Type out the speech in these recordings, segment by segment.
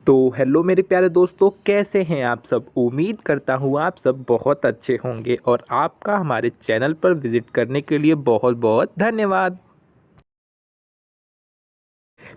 तो हेलो मेरे प्यारे दोस्तों, कैसे हैं आप सब। उम्मीद करता हूँ आप सब बहुत अच्छे होंगे और आपका हमारे चैनल पर विज़िट करने के लिए बहुत बहुत धन्यवाद।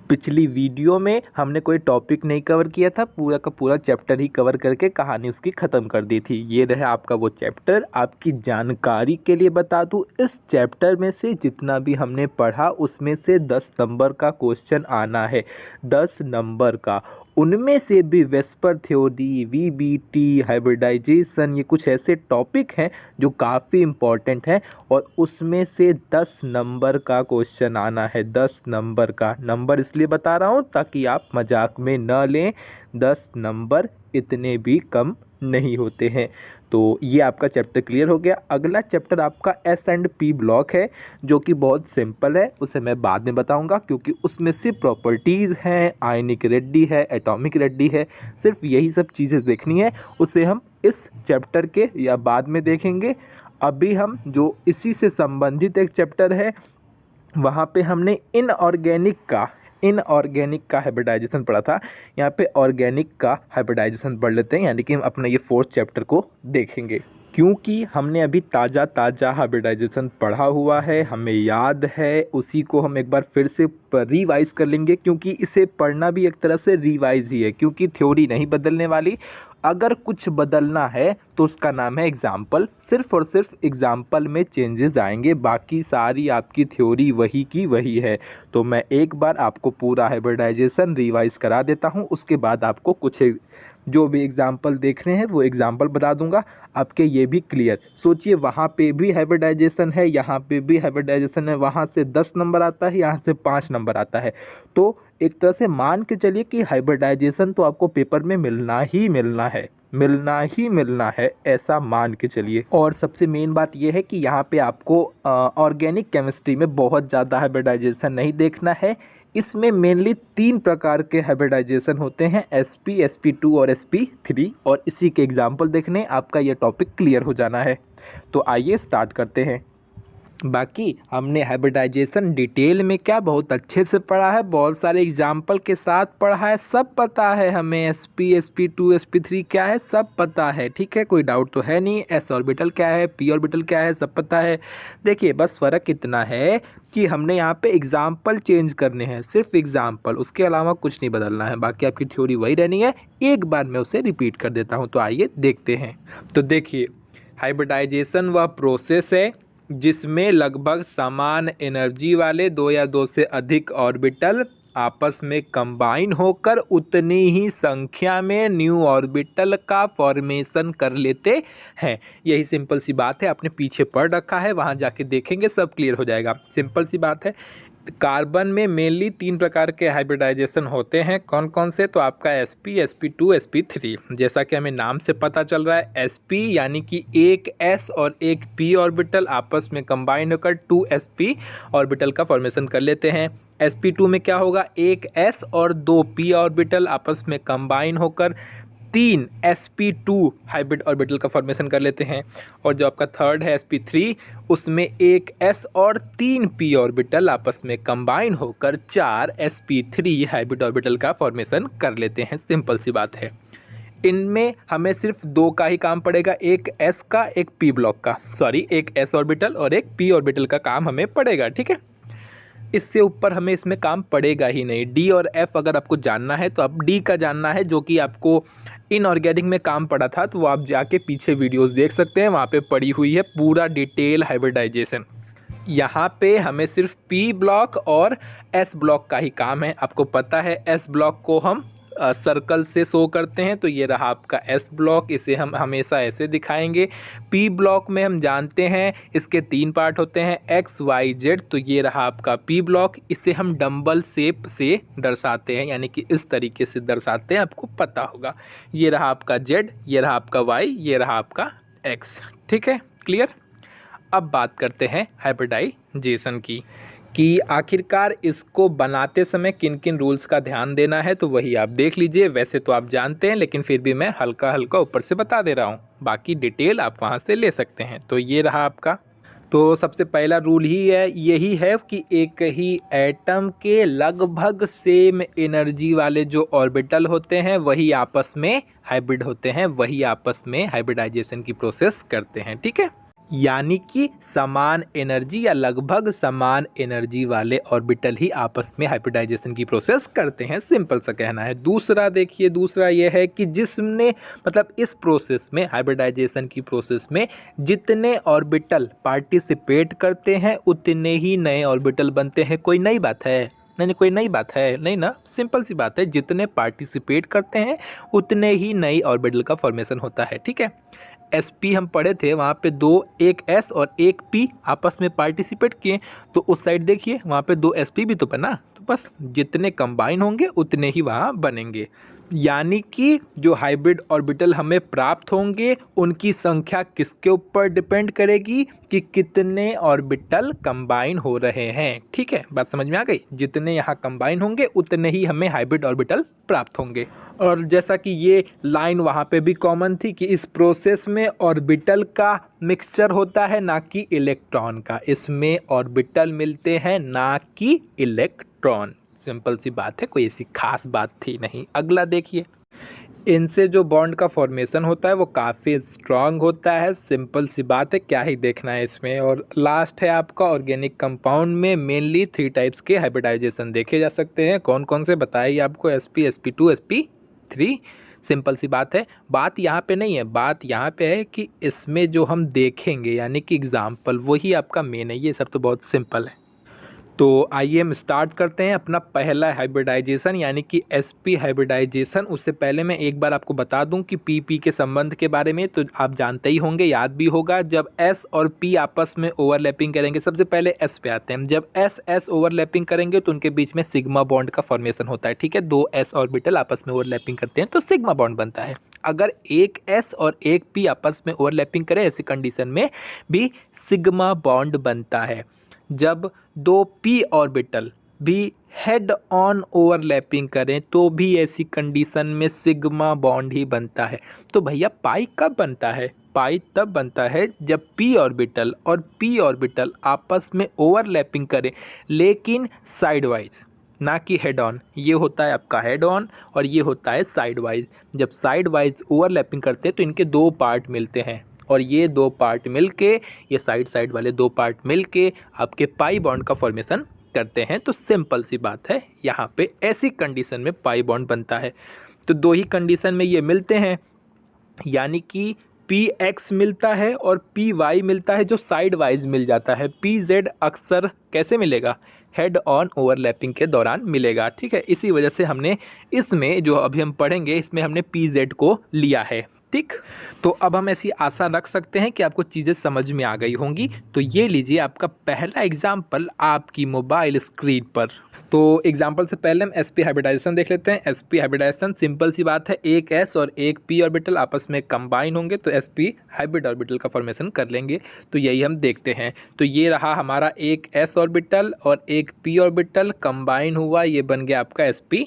पिछली वीडियो में हमने कोई टॉपिक नहीं कवर किया था, पूरा का पूरा चैप्टर ही कवर करके कहानी उसकी ख़त्म कर दी थी। ये रहा आपका वो चैप्टर। आपकी जानकारी के लिए बता दूं, इस चैप्टर में से जितना भी हमने पढ़ा उसमें से 10 नंबर का क्वेश्चन आना है, 10 नंबर का। उनमें से भी वेस्पर थ्योरी, वीबीटी, हाइब्रिडाइजेशन, ये कुछ ऐसे टॉपिक हैं जो काफ़ी इम्पोर्टेंट हैं और उसमें से 10 नंबर का क्वेश्चन आना है। 10 नंबर का नंबर इसलिए बता रहा हूँ ताकि आप मजाक में न लें, 10 नंबर इतने भी कम नहीं होते हैं। तो ये आपका चैप्टर क्लियर हो गया। अगला चैप्टर आपका एस एंड पी ब्लॉक है, जो कि बहुत सिंपल है, उसे मैं बाद में बताऊंगा क्योंकि उसमें सिर्फ प्रॉपर्टीज़ हैं, आयनिक रेड्डी है, एटॉमिक रेड्डी है, सिर्फ यही सब चीज़ें देखनी है। उसे हम इस चैप्टर के या बाद में देखेंगे। अभी हम जो इसी से संबंधित एक चैप्टर है, वहाँ पे हमने इनऑर्गेनिक का हाइब्रिडाइजेशन पढ़ा था। यहाँ पे ऑर्गेनिक का हाइब्रिडाइजेशन पढ़ लेते हैं, यानी कि हम अपना ये 4th चैप्टर को देखेंगे। क्योंकि हमने अभी ताज़ा हाइब्रिडाइजेशन पढ़ा हुआ है, हमें याद है, उसी को हम एक बार फिर से रिवाइज कर लेंगे, क्योंकि इसे पढ़ना भी एक तरह से रिवाइज ही है, क्योंकि थ्योरी नहीं बदलने वाली। अगर कुछ बदलना है तो उसका नाम है एग्जाम्पल। सिर्फ और सिर्फ एग्जाम्पल में चेंजेस आएंगे, बाकी सारी आपकी थ्योरी वही की वही है। तो मैं एक बार आपको पूरा हाइब्रिडाइजेशन रिवाइज करा देता हूँ, उसके बाद आपको कुछ जो भी एग्जाम्पल देख रहे हैं वो एग्जाम्पल बता दूंगा, आपके ये भी क्लियर। सोचिए, वहाँ पे भी हाइब्रिडाइजेशन है, यहाँ पे भी हाइब्रिडाइजेशन है, वहाँ से 10 नंबर आता है, यहाँ से 5 नंबर आता है। तो एक तरह से मान के चलिए कि हाइब्रिडाइजेशन तो आपको पेपर में मिलना ही मिलना है, ऐसा मान के चलिए। और सबसे मेन बात यह है कि यहाँ पे आपको ऑर्गेनिक केमिस्ट्री में बहुत ज़्यादा हाइब्रिडाइजेशन नहीं देखना है। इसमें मेनली 3 प्रकार के हाइब्रिडाइजेशन होते हैं, sp, sp2 और sp3, और इसी के एग्जाम्पल देखने आपका ये टॉपिक क्लियर हो जाना है। तो आइए स्टार्ट करते हैं। बाकी हमने हाइब्रिडाइजेशन डिटेल में क्या बहुत अच्छे से पढ़ा है, बहुत सारे एग्जाम्पल के साथ पढ़ा है, सब पता है हमें। sp, sp2, sp3 क्या है सब पता है, ठीक है, कोई डाउट तो है नहीं। s ऑर्बिटल क्या है, p ऑर्बिटल क्या है, सब पता है। देखिए, बस फ़र्क इतना है कि हमने यहाँ पे एग्जाम्पल चेंज करने हैं, सिर्फ एग्जाम्पल, उसके अलावा कुछ नहीं बदलना है। बाकी आपकी थ्योरी वही रहनी है। एक बार मैं उसे रिपीट कर देता हूँ, तो आइए देखते हैं। तो देखिए, हाइब्रिडाइजेशन वह प्रोसेस है जिसमें लगभग समान एनर्जी वाले 2 या 2 से अधिक ऑर्बिटल आपस में कंबाइन होकर उतनी ही संख्या में न्यू ऑर्बिटल का फॉर्मेशन कर लेते हैं। यही सिंपल सी बात है, आपने पीछे पढ़ रखा है, वहाँ जाके देखेंगे सब क्लियर हो जाएगा। सिंपल सी बात है। कार्बन में मेनली 3 प्रकार के हाइब्रिडाइजेशन होते हैं। कौन कौन से? तो आपका sp, sp2, sp3। जैसा कि हमें नाम से पता चल रहा है, sp यानी कि एक s और एक p ऑर्बिटल आपस में कंबाइन होकर 2sp ऑर्बिटल का फॉर्मेशन कर लेते हैं। sp2 में क्या होगा, एक s और 2 p ऑर्बिटल आपस में कंबाइन होकर 3 sp2 हाइब्रिड ऑर्बिटल का फॉर्मेशन कर लेते हैं। और जो आपका थर्ड है sp3, उसमें एक s और 3 p ऑर्बिटल आपस में कंबाइन होकर 4 sp3 हाइब्रिड ऑर्बिटल का फॉर्मेशन कर लेते हैं। सिंपल सी बात है। इनमें हमें सिर्फ 2 का ही काम पड़ेगा, एक s का, एक p ब्लॉक का, सॉरी, एक s ऑर्बिटल और एक p ऑर्बिटल का काम हमें पड़ेगा, ठीक है। इससे ऊपर हमें इसमें काम पड़ेगा ही नहीं। डी और एफ अगर आपको जानना है तो आप डी का जानना है, जो कि आपको इनऑर्गेनिक में काम पड़ा था, तो वो आप जाके पीछे वीडियोस देख सकते हैं, वहाँ पे पड़ी हुई है पूरा डिटेल हाइब्रिडाइजेशन। यहाँ पे हमें सिर्फ पी ब्लॉक और एस ब्लॉक का ही काम है। आपको पता है एस ब्लॉक को हम सर्कल से शो करते हैं, तो ये रहा आपका एस ब्लॉक, इसे हम हमेशा ऐसे दिखाएंगे। पी ब्लॉक में हम जानते हैं इसके 3 पार्ट होते हैं, एक्स वाई जेड, तो ये रहा आपका पी ब्लॉक। इसे हम डंबल शेप से दर्शाते हैं, यानी कि इस तरीके से दर्शाते हैं, आपको पता होगा। ये रहा आपका जेड, ये रहा आपका वाई, ये रहा आपका एक्स, ठीक है, क्लियर। अब बात करते हैं हाइब्रिडाइजेशन की, कि आखिरकार इसको बनाते समय किन किन रूल्स का ध्यान देना है, तो वही आप देख लीजिए। वैसे तो आप जानते हैं, लेकिन फिर भी मैं हल्का हल्का ऊपर से बता दे रहा हूँ, बाकी डिटेल आप वहाँ से ले सकते हैं। तो ये रहा आपका। तो सबसे पहला रूल ही है यही है कि एक ही एटम के लगभग सेम एनर्जी वाले जो ऑर्बिटल होते हैं वही आपस में हाइब्रिड होते हैं, वही आपस में हाइब्रिडाइजेशन की प्रोसेस करते हैं। ठीक है, यानी कि समान एनर्जी या लगभग समान एनर्जी वाले ऑर्बिटल ही आपस में हाइब्रिडाइजेशन की प्रोसेस करते हैं, सिंपल सा कहना है। दूसरा देखिए, दूसरा यह है कि जिसने मतलब इस प्रोसेस में, हाइब्रिडाइजेशन की प्रोसेस में जितने ऑर्बिटल पार्टिसिपेट करते हैं उतने ही नए ऑर्बिटल बनते हैं। कोई नई बात है? नहीं, कोई नई बात है नहीं ना, सिंपल सी बात है। जितने पार्टिसिपेट करते हैं उतने ही नई ऑर्बिटल का फॉर्मेशन होता है। ठीक है, SP हम पढ़े थे, वहाँ पे एक S और एक P आपस में पार्टिसिपेट किए, तो उस साइड देखिए वहाँ पे 2 SP भी तो बना। तो बस जितने कंबाइन होंगे उतने ही वहाँ बनेंगे, यानी कि जो हाइब्रिड ऑर्बिटल हमें प्राप्त होंगे उनकी संख्या किसके ऊपर डिपेंड करेगी कि कितने ऑर्बिटल कंबाइन हो रहे हैं। ठीक है, बात समझ में आ गई? जितने यहाँ कंबाइन होंगे उतने ही हमें हाइब्रिड ऑर्बिटल प्राप्त होंगे। और जैसा कि ये लाइन वहाँ पे भी कॉमन थी कि इस प्रोसेस में ऑर्बिटल का मिक्सचर होता है ना कि इलेक्ट्रॉन का। इसमें ऑर्बिटल मिलते हैं ना कि इलेक्ट्रॉन। सिंपल सी बात है, कोई ऐसी खास बात थी नहीं। अगला देखिए, इनसे जो बॉन्ड का फॉर्मेशन होता है वो काफ़ी स्ट्रांग होता है। सिंपल सी बात है, क्या ही देखना है इसमें। और लास्ट है आपका ऑर्गेनिक कंपाउंड में मेनली 3 टाइप्स के हाइब्रिडाइजेशन देखे जा सकते हैं। कौन कौन से बताइए आपको? sp, sp2, sp3। सिंपल सी बात है, बात यहाँ पे नहीं है, बात यहाँ पे है कि इसमें जो हम देखेंगे यानी कि एग्जाम्पल वही आपका मेन है। ये सब तो बहुत सिंपल है। तो आइए हम स्टार्ट करते हैं अपना पहला हाइब्रिडाइजेशन यानी कि sp हाइब्रिडाइजेशन। उससे पहले मैं एक बार आपको बता दूं कि pp के संबंध के बारे में तो आप जानते ही होंगे, याद भी होगा। जब s और p आपस में ओवरलैपिंग करेंगे, सबसे पहले s पे आते हैं। जब s ओवरलैपिंग करेंगे तो उनके बीच में सिग्मा बॉन्ड का फॉर्मेशन होता है। ठीक है, 2 s ऑर्बिटल आपस में ओवरलैपिंग करते हैं तो सिग्मा बॉन्ड बनता है। अगर एक s और एक p आपस में ओवरलैपिंग करे, ऐसी कंडीशन में भी सिग्मा बॉन्ड बनता है। जब 2 p ऑर्बिटल भी हेड ऑन ओवरलैपिंग करें तो भी ऐसी कंडीशन में सिग्मा बॉन्ड ही बनता है। तो भैया पाई कब बनता है? पाई तब बनता है जब p ऑर्बिटल और p ऑर्बिटल आपस में ओवरलैपिंग करें, लेकिन साइड वाइज, ना कि हेड ऑन। ये होता है आपका हेड ऑन और ये होता है साइड वाइज। जब साइड वाइज ओवरलैपिंग करते हैं तो इनके 2 पार्ट मिलते हैं और ये 2 पार्ट मिलके, ये साइड वाले 2 पार्ट मिलके आपके पाई बॉन्ड का फॉर्मेशन करते हैं। तो सिंपल सी बात है, यहाँ पे ऐसी कंडीशन में पाई बॉन्ड बनता है। तो 2 ही कंडीशन में ये मिलते हैं, यानी कि px मिलता है और py मिलता है जो साइड वाइज मिल जाता है। pz अक्सर कैसे मिलेगा? हेड ऑन ओवरलैपिंग के दौरान मिलेगा। ठीक है, इसी वजह से हमने इसमें जो अभी हम पढ़ेंगे इसमें हमने pz को लिया है। ठीक, तो अब हम ऐसी आशा रख सकते हैं कि आपको चीज़ें समझ में आ गई होंगी। तो ये लीजिए आपका पहला एग्जाम्पल आपकी मोबाइल स्क्रीन पर। तो एग्जाम्पल से पहले हम sp हाइब्रिडाइजेशन देख लेते हैं। sp हाइब्रिडाइजेशन सिंपल सी बात है, एक s और एक p ऑर्बिटल आपस में कंबाइन होंगे तो sp हाइब्रिड ऑर्बिटल का फॉर्मेशन कर लेंगे। तो यही हम देखते हैं। तो ये रहा हमारा एक s ऑर्बिटल और एक p ऑर्बिटल कंबाइन हुआ, ये बन गया आपका sp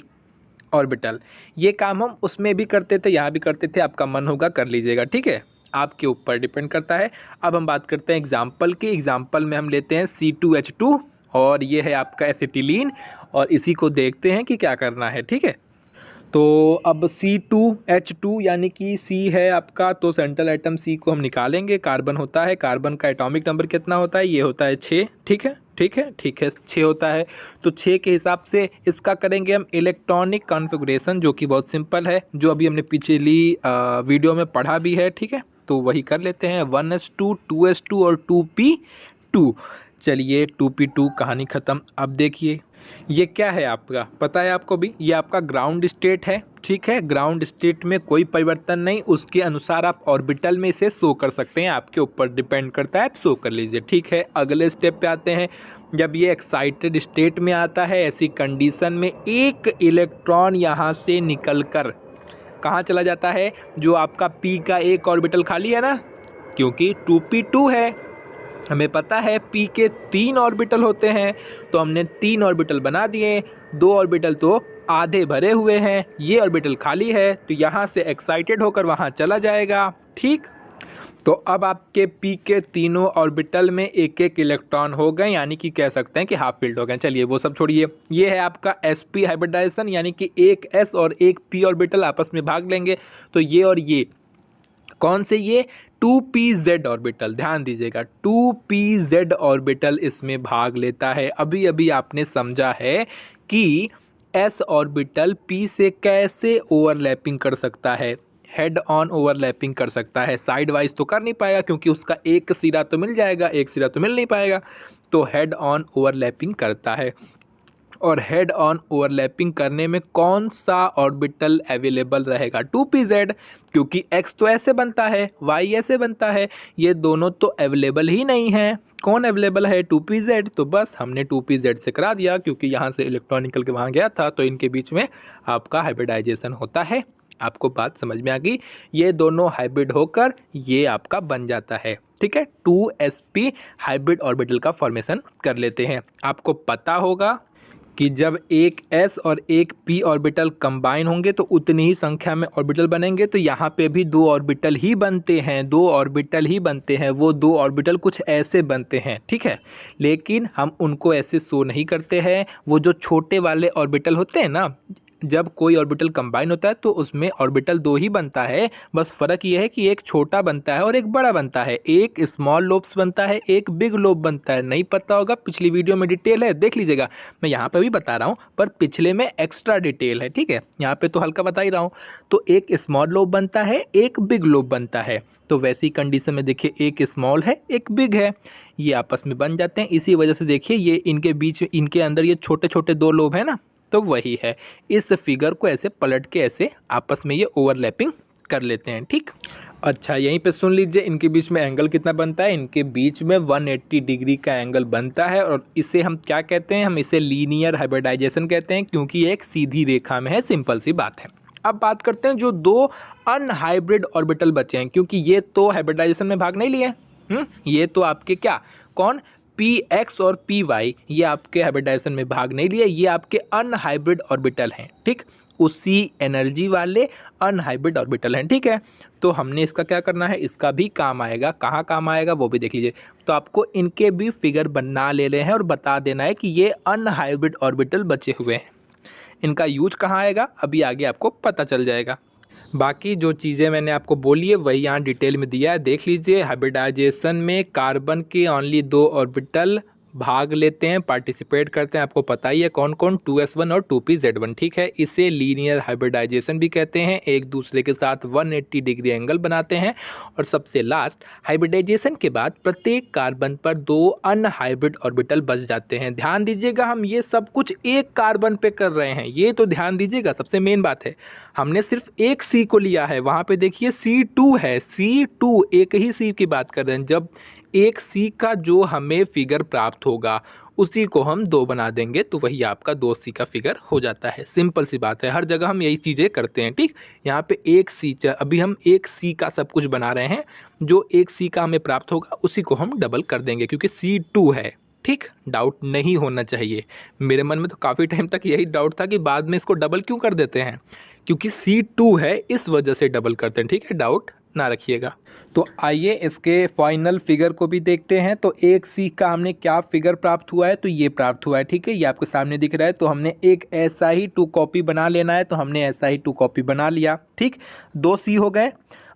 ऑर्बिटल। ये काम हम उसमें भी करते थे, यहाँ भी करते थे, आपका मन होगा कर लीजिएगा। ठीक है, आपके ऊपर डिपेंड करता है। अब हम बात करते हैं एग्जाम्पल की। एग्जाम्पल में हम लेते हैं C2H2 और ये है आपका एसिटिलीन और इसी को देखते हैं कि क्या करना है। ठीक है, तो अब C2H2 यानी कि C है आपका, तो सेंट्रल एटम C को हम निकालेंगे। कार्बन होता है, कार्बन का एटॉमिक नंबर कितना होता है? ये होता है 6। ठीक है, 6 होता है। तो 6 के हिसाब से इसका करेंगे हम इलेक्ट्रॉनिक कॉन्फ़िगरेशन, जो कि बहुत सिंपल है, जो अभी हमने पिछली वीडियो में पढ़ा भी है। ठीक है, तो वही कर लेते हैं। 1s2, 2s2 और 2p2। चलिए 2p2 कहानी ख़त्म। अब देखिए ये क्या है आपका, पता है आपको भी? ये आपका ग्राउंड स्टेट है। ठीक है, ग्राउंड स्टेट में कोई परिवर्तन नहीं, उसके अनुसार आप ऑर्बिटल में इसे शो कर सकते हैं, आपके ऊपर डिपेंड करता है, आप शो कर लीजिए। ठीक है, अगले स्टेप पे आते हैं। जब ये एक्साइटेड स्टेट में आता है, ऐसी कंडीशन में एक इलेक्ट्रॉन यहाँ से निकलकर कहाँ चला जाता है? जो आपका p का एक ऑर्बिटल खाली है ना, क्योंकि 2p2 है, हमें पता है p के 3 ऑर्बिटल होते हैं, तो हमने 3 ऑर्बिटल बना दिए। 2 ऑर्बिटल तो आधे भरे हुए हैं, ये ऑर्बिटल खाली है, तो यहाँ से एक्साइटेड होकर वहाँ चला जाएगा। ठीक, तो अब आपके पी के तीनों ऑर्बिटल में एक एक इलेक्ट्रॉन हो गए, यानी कि कह सकते हैं कि हाफ फील्ड हो गए। चलिए वो सब छोड़िए, ये है आपका sp हाइब्रिडाइजेशन, यानी कि एक s और एक p ऑर्बिटल आपस में भाग लेंगे। तो ये और ये कौन से, ये 2pz ऑर्बिटल, ध्यान दीजिएगा 2pz ऑर्बिटल इसमें भाग लेता है। अभी अभी आपने समझा है कि s ऑर्बिटल p से कैसे ओवरलैपिंग कर सकता है, हेड ऑन ओवरलैपिंग कर सकता है। साइड वाइज तो कर नहीं पाएगा क्योंकि उसका एक सिरा तो मिल जाएगा, एक सिरा तो मिल नहीं पाएगा, तो हेड ऑन ओवरलैपिंग करता है। और हेड ऑन ओवरलैपिंग करने में कौन सा ऑर्बिटल अवेलेबल रहेगा, 2pz, क्योंकि x तो ऐसे बनता है, y ऐसे बनता है, ये दोनों तो अवेलेबल ही नहीं है। कौन अवेलेबल है, 2pz, तो बस हमने 2pz से करा दिया, क्योंकि यहाँ से इलेक्ट्रॉन निकल के वहाँ गया था, तो इनके बीच में आपका हाइब्रिडाइजेशन होता है। आपको बात समझ में आ गई, ये दोनों हाइब्रिड होकर ये आपका बन जाता है। ठीक है, 2sp हाइब्रिड ऑर्बिटल का फॉर्मेशन कर लेते हैं। आपको पता होगा कि जब एक s और एक p ऑर्बिटल कंबाइन होंगे तो उतनी ही संख्या में ऑर्बिटल बनेंगे। तो यहाँ पे भी दो ऑर्बिटल ही बनते हैं, दो ऑर्बिटल ही बनते हैं। वो दो ऑर्बिटल कुछ ऐसे बनते हैं, ठीक है, लेकिन हम उनको ऐसे शो नहीं करते हैं। वो जो छोटे वाले ऑर्बिटल होते हैं ना, जब कोई ऑर्बिटल कंबाइन होता है तो उसमें ऑर्बिटल दो ही बनता है, बस फ़र्क ये है कि एक छोटा बनता है और एक बड़ा बनता है, एक स्मॉल लोब्स बनता है, एक बिग लोब बनता है। नहीं पता होगा, पिछली वीडियो में डिटेल है, देख लीजिएगा। मैं यहाँ पे भी बता रहा हूँ पर पिछले में एक्स्ट्रा डिटेल है, ठीक है, यहाँ पे तो हल्का बता ही रहा हूँ। तो एक स्मॉल लोब बनता है, एक बिग लोब बनता है। तो वैसी कंडीशन में देखिए, एक स्मॉल है, एक बिग है, ये आपस में बन जाते हैं। इसी वजह से देखिए ये इनके बीच, इनके अंदर ये छोटे छोटे दो लोब है ना, तो वही है। इस फिगर को ऐसे पलट के ऐसे आपस में ये ओवरलैपिंग कर लेते हैं, ठीक। अच्छा, यहीं पे सुन लीजिए, इनके बीच में एंगल कितना बनता है, इनके बीच में 180 डिग्री का एंगल बनता है। और इसे हम क्या कहते हैं, हम इसे लीनियर हाइब्रिडाइजेशन कहते हैं, क्योंकि ये एक सीधी रेखा में है। सिंपल सी बात है। अब बात करते हैं जो दो अनहाइब्रिड ऑर्बिटल बचे हैं, क्योंकि ये तो हाइब्रिडाइजेशन में भाग नहीं लिए, ये तो आपके क्या, कौन, px और py, ये आपके हाइब्रिडाइजेशन में भाग नहीं लिए, ये आपके अनहाइब्रिड ऑर्बिटल हैं, ठीक, उसी एनर्जी वाले अनहाइब्रिड ऑर्बिटल हैं, ठीक है। तो हमने इसका क्या करना है, इसका भी काम आएगा, कहाँ काम आएगा वो भी देख लीजिए। तो आपको इनके भी फिगर बना ले रहे हैं और बता देना है कि ये अनहाइब्रिड ऑर्बिटल बचे हुए हैं। इनका यूज कहाँ आएगा, अभी आगे आपको पता चल जाएगा। बाकी जो चीज़ें मैंने आपको बोली है वही यहाँ डिटेल में दिया है, देख लीजिए। हाइब्रिडाइजेशन में कार्बन के ओनली दो ऑर्बिटल भाग लेते हैं, पार्टिसिपेट करते हैं। आपको पता ही है कौन कौन, 2s1 और 2pz1, ठीक है। इसे लीनियर हाइब्रिडाइजेशन भी कहते हैं। एक दूसरे के साथ 180 डिग्री एंगल बनाते हैं। और सबसे लास्ट, हाइब्रिडाइजेशन के बाद प्रत्येक कार्बन पर दो अनहाइब्रिड ऑर्बिटल बच जाते हैं। ध्यान दीजिएगा, हम ये सब कुछ एक कार्बन पे कर रहे हैं, ये तो ध्यान दीजिएगा, सबसे मेन बात है। हमने सिर्फ एक C को लिया है, वहाँ पे देखिए C2 है, C2, एक ही C की बात कर रहे हैं। जब एक C का जो हमें फिगर प्राप्त होगा उसी को हम दो बना देंगे, तो वही आपका 2C का फिगर हो जाता है। सिंपल सी बात है, हर जगह हम यही चीज़ें करते हैं, ठीक। यहाँ पे एक C, अभी हम एक C का सब कुछ बना रहे हैं, जो एक C का हमें प्राप्त होगा उसी को हम डबल कर देंगे, क्योंकि C2 है, ठीक। डाउट नहीं होना चाहिए, मेरे मन में तो काफ़ी टाइम तक यही डाउट था कि बाद में इसको डबल क्यों कर देते हैं, क्योंकि C2 है इस वजह से डबल करते हैं, ठीक है, डाउट ना रखिएगा। तो आइए इसके फाइनल फिगर को भी देखते हैं। तो एक C का हमने क्या फिगर प्राप्त हुआ है, तो ये प्राप्त हुआ है, ठीक है, ये आपके सामने दिख रहा है। तो हमने एक ऐसा ही 2 कॉपी बना लेना है, तो हमने ऐसा ही 2 कॉपी बना लिया, ठीक। 2 C हो गए।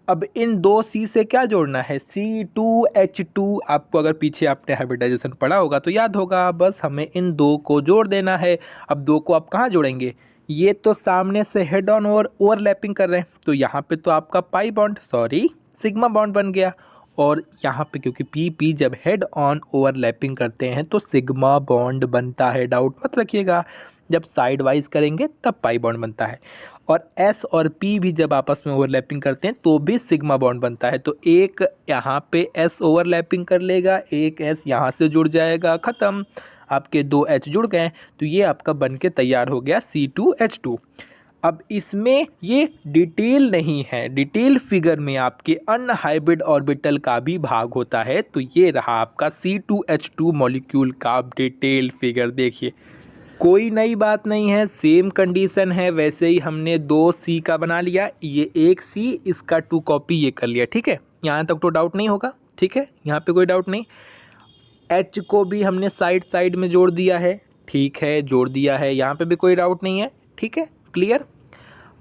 अब इन 2 C से क्या जोड़ना है, C2H2। आपको अगर पीछे आपने हाइब्रिडाइजेशन पढ़ा होगा तो याद होगा, बस हमें इन 2 को जोड़ देना है। अब 2 को आप कहाँ जोड़ेंगे, ये तो सामने से हेड ऑन ओवरलैपिंग कर रहे हैं, तो यहाँ पे तो आपका pi bond, sorry sigma bond बन गया। और यहाँ पे क्योंकि PP जब हेड ऑन ओवरलैपिंग करते हैं तो सिग्मा बॉन्ड बनता है, डाउट मत रखिएगा। जब साइड वाइज करेंगे तब पाई बॉन्ड बनता है। और S और P भी जब आपस में ओवरलैपिंग करते हैं तो भी सिग्मा बॉन्ड बनता है। तो एक यहाँ पे S ओवरलैपिंग कर लेगा, एक S यहाँ से जुड़ जाएगा, ख़त्म, आपके 2 H जुड़ गए। तो ये आपका बन के तैयार हो गया C2H2। अब इसमें ये डिटेल नहीं है, डिटेल फिगर में आपके अनहाइब्रिड ऑर्बिटल का भी भाग होता है। तो ये रहा आपका C2H2 मॉलिक्यूल का डिटेल फिगर। देखिए कोई नई बात नहीं है, सेम कंडीशन है, वैसे ही हमने 2 C का बना लिया, ये एक C, इसका 2 कॉपी ये कर लिया, ठीक है। यहाँ तक तो डाउट नहीं होगा, ठीक है, यहाँ पे कोई डाउट नहीं। H को भी हमने साइड साइड में जोड़ दिया है, ठीक है, जोड़ दिया है, यहाँ पे भी कोई डाउट नहीं है, ठीक है, क्लियर।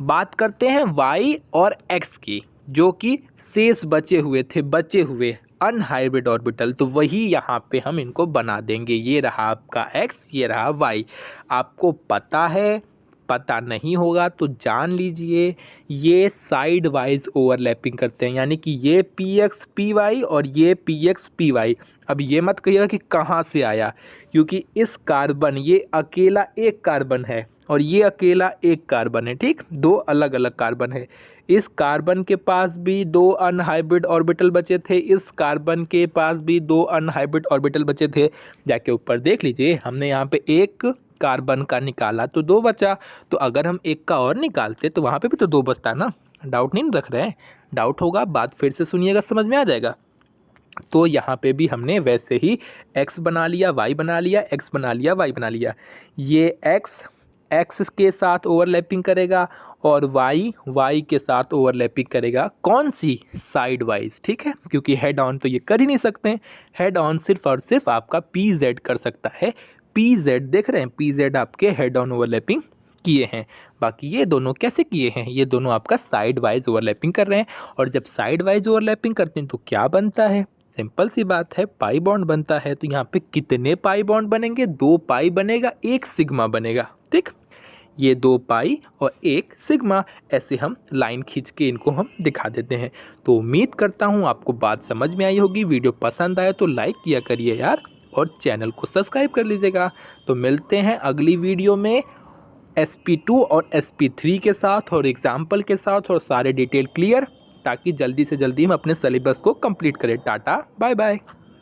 बात करते हैं y और x की, जो कि शेष बचे हुए अनहाइब्रिड ऑर्बिटल, तो वही यहाँ पे हम इनको बना देंगे। ये रहा आपका x, ये रहा y। आपको पता है, पता नहीं होगा तो जान लीजिए, ये साइड वाइज ओवरलैपिंग करते हैं, यानी कि ये px py और ये px py। अब ये मत कहिएगा कि कहाँ से आया, क्योंकि इस कार्बन, ये अकेला एक कार्बन है और ये अकेला एक कार्बन है, ठीक, दो अलग अलग कार्बन है। इस कार्बन के पास भी दो अनहाइब्रिड ऑर्बिटल बचे थे, इस कार्बन के पास भी दो अनहाइब्रिड ऑर्बिटल बचे थे। जाके ऊपर देख लीजिए, हमने यहाँ पे एक कार्बन का निकाला तो दो बचा, तो अगर हम एक का और निकालते तो वहाँ पे भी तो दो बचता ना। डाउट नहीं रख रहे हैं, डाउट होगा बात फिर से सुनिएगा, समझ में आ जाएगा। तो यहाँ पे भी हमने वैसे ही x बना लिया, y बना लिया, x बना लिया, y बना लिया। ये x के साथ ओवरलैपिंग करेगा और y के साथ ओवरलैपिंग करेगा, कौन सी, साइड वाइज, ठीक है, क्योंकि हेड ऑन तो ये कर ही नहीं सकते। हेड ऑन सिर्फ और सिर्फ आपका pz कर सकता है। pz देख रहे हैं, pz आपके हेड ऑन ओवरलैपिंग किए हैं। बाकी ये दोनों कैसे किए हैं, ये दोनों आपका साइड वाइज ओवरलैपिंग कर रहे हैं। और जब साइड वाइज ओवरलैपिंग करते हैं तो क्या बनता है, सिंपल सी बात है, पाई बॉन्ड बनता है। तो यहाँ पे कितने पाई बॉन्ड बनेंगे, 2 पाई बनेगा, 1 सिग्मा बनेगा, ठीक। ये 2 पाई और 1 सिग्मा, ऐसे हम लाइन खींच के इनको हम दिखा देते हैं। तो उम्मीद करता हूँ आपको बात समझ में आई होगी। वीडियो पसंद आया तो लाइक किया करिए यार, और चैनल को सब्सक्राइब कर लीजिएगा। तो मिलते हैं अगली वीडियो में sp2 और sp3 के साथ और एग्जाम्पल के साथ और सारे डिटेल क्लियर, ताकि जल्दी से जल्दी हम अपने सिलेबस को कंप्लीट करें। Tata bye bye.